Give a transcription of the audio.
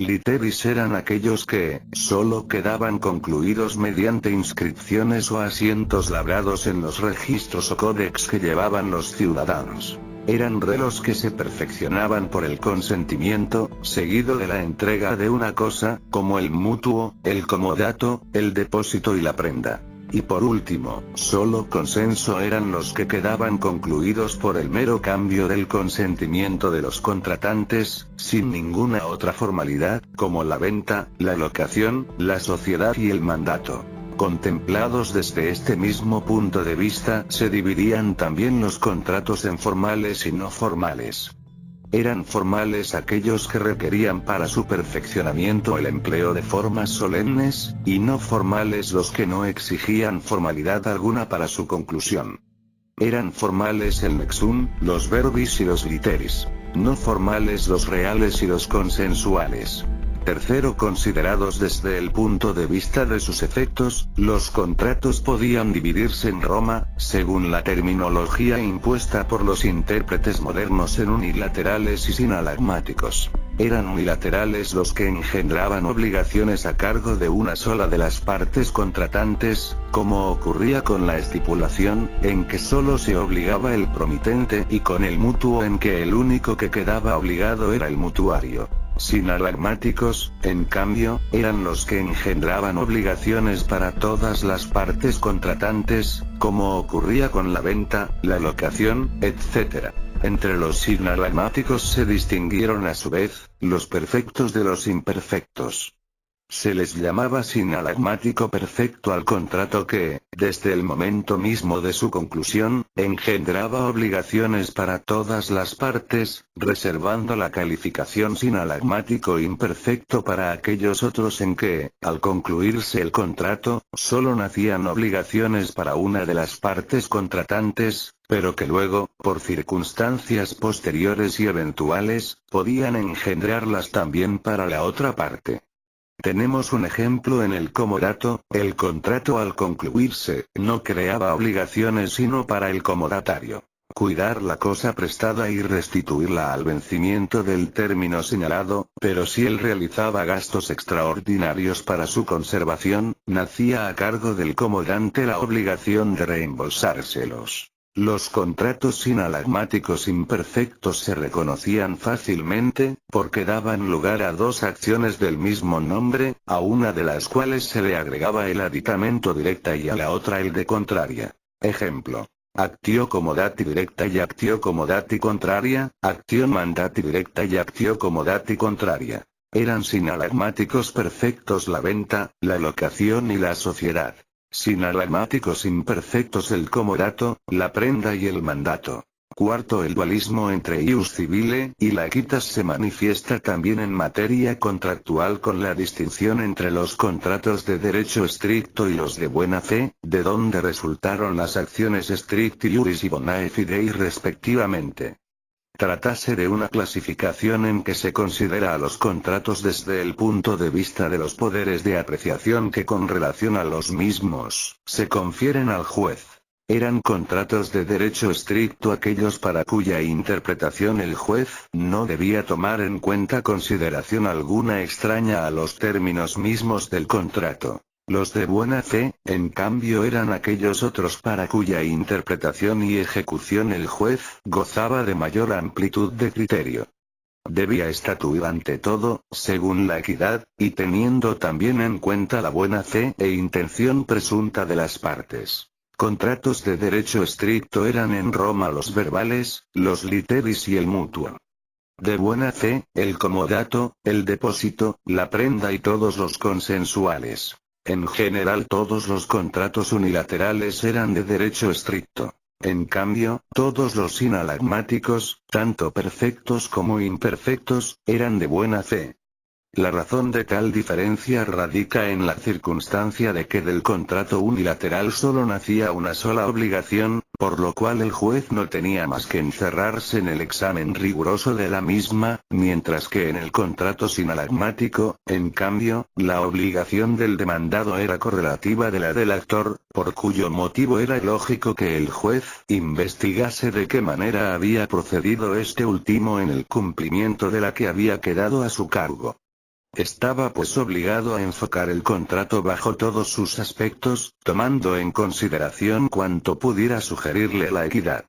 Literis eran aquellos que, solo quedaban concluidos mediante inscripciones o asientos labrados en los registros o códex que llevaban los ciudadanos. Eran relos que se perfeccionaban por el consentimiento, seguido de la entrega de una cosa, como el mutuo, el comodato, el depósito y la prenda. Y por último, solo consenso eran los que quedaban concluidos por el mero cambio del consentimiento de los contratantes, sin ninguna otra formalidad, como la venta, la locación, la sociedad y el mandato. Contemplados desde este mismo punto de vista, se dividían también los contratos en formales y no formales. Eran formales aquellos que requerían para su perfeccionamiento el empleo de formas solemnes, y no formales los que no exigían formalidad alguna para su conclusión. Eran formales el nexum, los verbis y los literis. No formales los reales y los consensuales. Tercero, considerados desde el punto de vista de sus efectos, los contratos podían dividirse en Roma, según la terminología impuesta por los intérpretes modernos, en unilaterales y sinalagmáticos. Eran unilaterales los que engendraban obligaciones a cargo de una sola de las partes contratantes, como ocurría con la estipulación, en que solo se obligaba el promitente, y con el mutuo, en que el único que quedaba obligado era el mutuario. Sinalagmáticos, en cambio, eran los que engendraban obligaciones para todas las partes contratantes, como ocurría con la venta, la locación, etc. Entre los sinalagmáticos se distinguieron a su vez, los perfectos de los imperfectos. Se les llamaba sinalagmático perfecto al contrato que, desde el momento mismo de su conclusión, engendraba obligaciones para todas las partes, reservando la calificación sinalagmático imperfecto para aquellos otros en que, al concluirse el contrato, solo nacían obligaciones para una de las partes contratantes, pero que luego, por circunstancias posteriores y eventuales, podían engendrarlas también para la otra parte. Tenemos un ejemplo en el comodato: el contrato al concluirse, no creaba obligaciones sino para el comodatario. Cuidar la cosa prestada y restituirla al vencimiento del término señalado, pero si él realizaba gastos extraordinarios para su conservación, nacía a cargo del comodante la obligación de reembolsárselos. Los contratos sinalagmáticos imperfectos se reconocían fácilmente, porque daban lugar a dos acciones del mismo nombre, a una de las cuales se le agregaba el aditamento directa y a la otra el de contraria. Ejemplo: actio comodati directa y actio comodati contraria, actio mandati directa y actio comodati contraria. Eran sinalagmáticos perfectos la venta, la locación y la sociedad. Sinalagmáticos imperfectos el comodato, la prenda y el mandato. Cuarto, el dualismo entre ius civile y laequitas se manifiesta también en materia contractual con la distinción entre los contratos de derecho estricto y los de buena fe, de donde resultaron las acciones stricti iuris y bonae fidei respectivamente. Tratase de una clasificación en que se considera a los contratos desde el punto de vista de los poderes de apreciación que con relación a los mismos, se confieren al juez. Eran contratos de derecho estricto aquellos para cuya interpretación el juez no debía tomar en cuenta consideración alguna extraña a los términos mismos del contrato. Los de buena fe, en cambio, eran aquellos otros para cuya interpretación y ejecución el juez gozaba de mayor amplitud de criterio. Debía estatuir ante todo, según la equidad, y teniendo también en cuenta la buena fe e intención presunta de las partes. Contratos de derecho estricto eran en Roma los verbales, los literis y el mutuo. De buena fe, el comodato, el depósito, la prenda y todos los consensuales. En general todos los contratos unilaterales eran de derecho estricto. En cambio, todos los sinalagmáticos, tanto perfectos como imperfectos, eran de buena fe. La razón de tal diferencia radica en la circunstancia de que del contrato unilateral solo nacía una sola obligación, por lo cual el juez no tenía más que encerrarse en el examen riguroso de la misma, mientras que en el contrato sinalagmático, en cambio, la obligación del demandado era correlativa de la del actor, por cuyo motivo era lógico que el juez investigase de qué manera había procedido este último en el cumplimiento de la que había quedado a su cargo. Estaba pues obligado a enfocar el contrato bajo todos sus aspectos, tomando en consideración cuanto pudiera sugerirle la equidad.